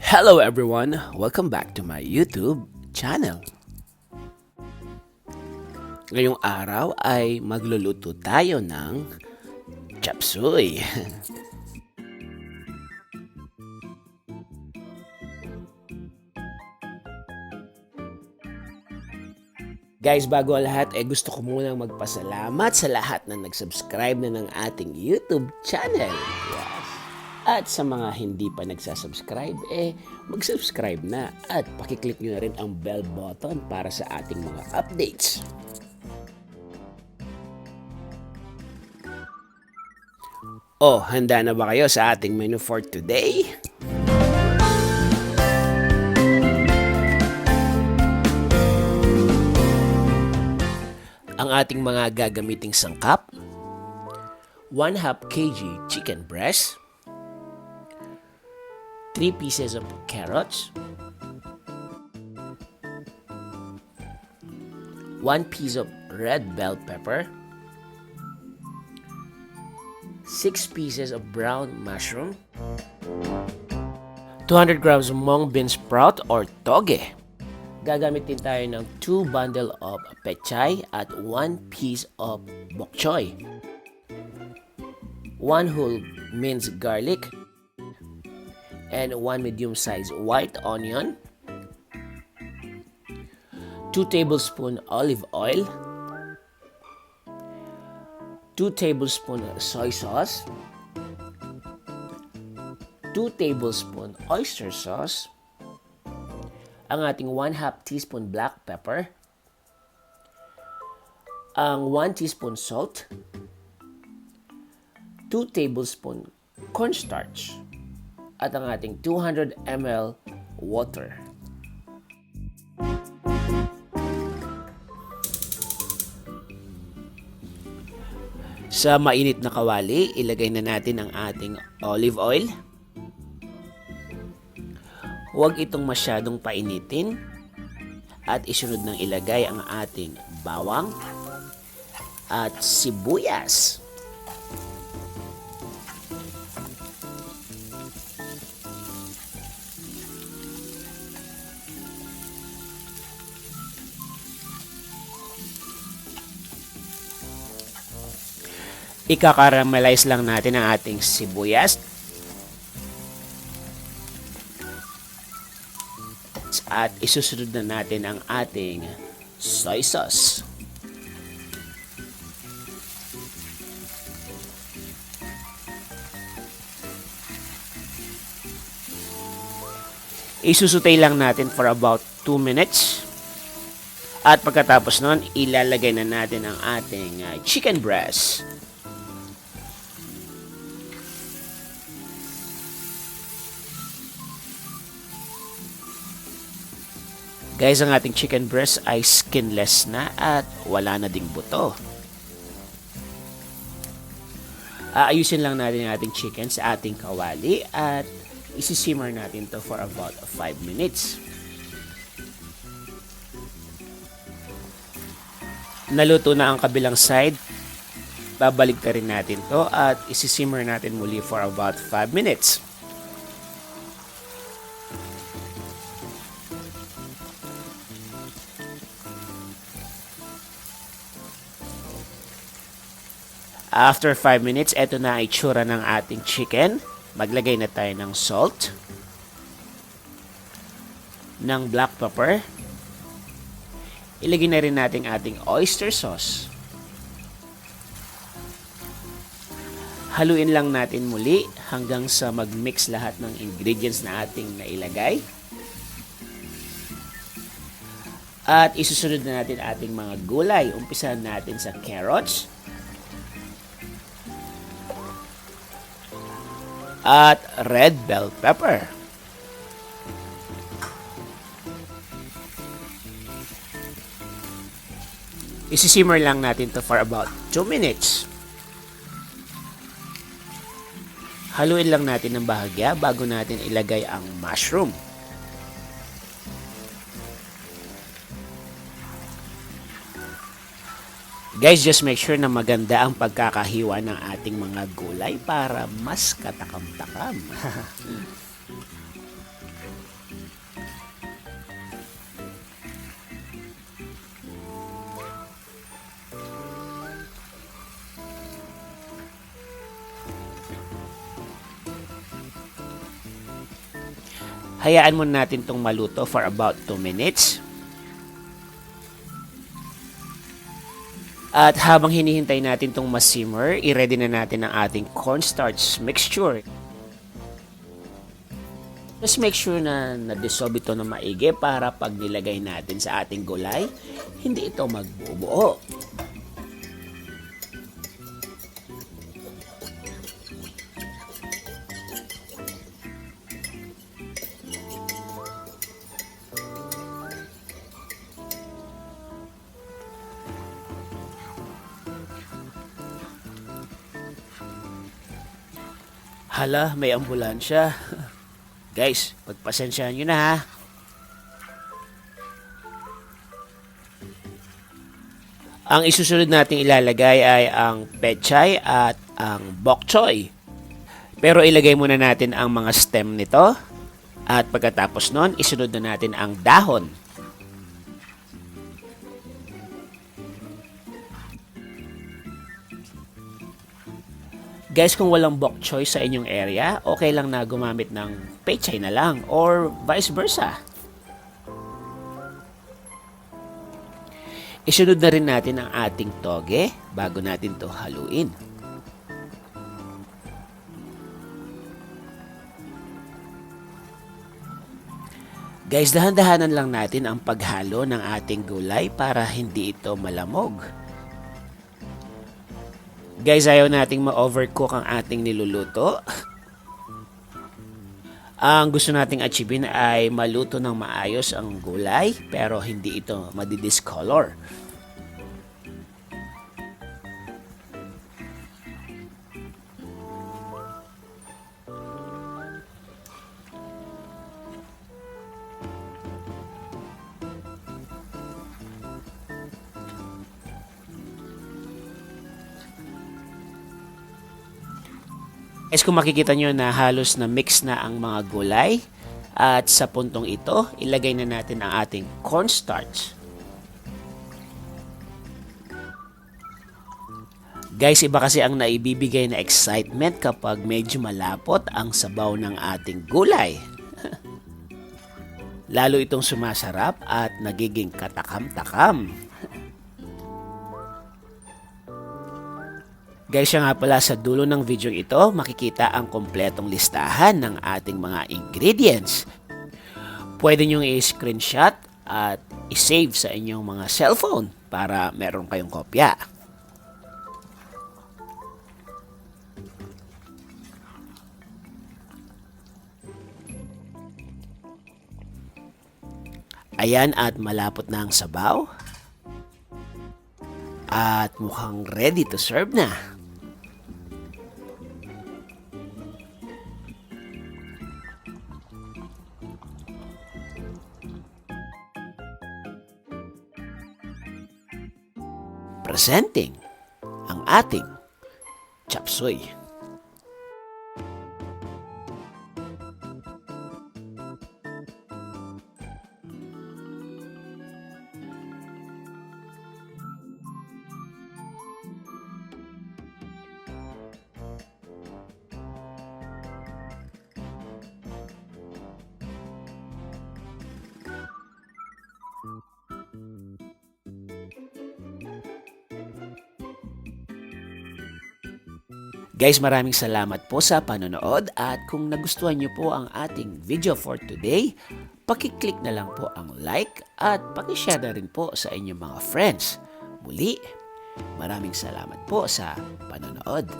Hello everyone! Welcome back to my YouTube channel. Ngayong araw ay magluluto tayo ng chop suey. Guys, bago ang lahat, gusto ko munang magpasalamat sa lahat na nag-subscribe na ng ating YouTube channel. Yes. At sa mga hindi pa nagsasubscribe, mag-subscribe na at pakiclick nyo na rin ang bell button para sa ating mga updates. Oh, handa na ba kayo sa ating menu for today? Ang ating mga gagamiting sangkap: 1/2 kg chicken breast, 3 pieces of carrots, 1 piece of red bell pepper, 6 pieces of brown mushroom, 200 grams of mung bean sprout or toge. Gagamit din tayo ng 2 bundle of petchay at 1 piece of bokchoy, 1 whole minced garlic, and 1 medium-sized white onion, 2 tablespoons olive oil, 2 tablespoons soy sauce, 2 tablespoons oyster sauce, ang ating 1/2 teaspoon black pepper, ang 1 teaspoon salt, 2 tablespoon cornstarch, at ang ating 200 ml water. Sa mainit na kawali, ilagay na natin ang ating olive oil. Huwag itong masyadong painitin at isunod nang ilagay ang ating bawang at sibuyas. Ika-caramelize lang natin ang ating sibuyas at isusunod na natin ang ating soy sauce. Isusutay lang natin for about 2 minutes. At pagkatapos nun, ilalagay na natin ang ating chicken breast. Guys, ang ating chicken breast ay skinless na at wala na ding buto. Aayusin lang natin ang ating chicken sa ating kawali at isisimmer natin to for about 5 minutes. Naluto na ang kabilang side. Babalik na rin natin to at isisimmer natin muli for about 5 minutes. After 5 minutes, eto na ang itsura ng ating chicken. Maglagay na tayo ng salt, ng black pepper. Ilagay na rin natin ating oyster sauce. Haluin lang natin muli hanggang sa mag-mix lahat ng ingredients na ating nailagay. At isusunod na natin ating mga gulay. Umpisahan natin sa carrots at red bell pepper. Isisimmer lang natin to for about 2 minutes. Haluin lang natin ng bahagya bago natin ilagay ang mushroom. Guys, just make sure na maganda ang pagkakahiwa ng ating mga gulay para mas katakam-takam. Hayaan muna natin itong maluto for about 2 minutes. At habang hinihintay natin itong ma-simmer, i-ready na natin ang ating cornstarch mixture. Just make sure na na-dissolve ito na maigi para pag nilagay natin sa ating gulay, hindi ito magbubuo. Hala, may ambulansya. Guys, pagpasensyahan nyo na ha. Ang isusunod nating ilalagay ay ang petchay at ang bokchoy. Pero ilagay muna natin ang mga stem nito. At pagkatapos nun, isunod na natin ang dahon. Guys, kung walang bokchoy sa inyong area, okay lang na gumamit ng petchay na lang or vice versa. Isunod na rin natin ang ating toge bago natin to haluin. Guys, dahan-dahanan lang natin ang paghalo ng ating gulay para hindi ito malamog. Guys, ayaw nating ma-overcook ang ating niluluto. Ang gusto nating achievein ay maluto ng maayos ang gulay pero hindi ito madidiscolor. Guys, kung makikita nyo na halos na mix na ang mga gulay at sa puntong ito, ilagay na natin ang ating cornstarch. Guys, iba kasi ang naibibigay na excitement kapag medyo malapot ang sabaw ng ating gulay. Lalo itong sumasarap at nagiging katakam-takam. Guys, siya nga pala sa dulo ng video ito, makikita ang kompletong listahan ng ating mga ingredients. Pwede nyo i-screenshot at i-save sa inyong mga cellphone para meron kayong kopya. Ayan, at malapot na ang sabaw. At mukhang ready to serve na. Presenting ang ating chop suey. Guys, maraming salamat po sa panonood at kung nagustuhan niyo po ang ating video for today, pakiclick na lang po ang like at pakishare na rin po sa inyong mga friends. Muli, maraming salamat po sa panonood.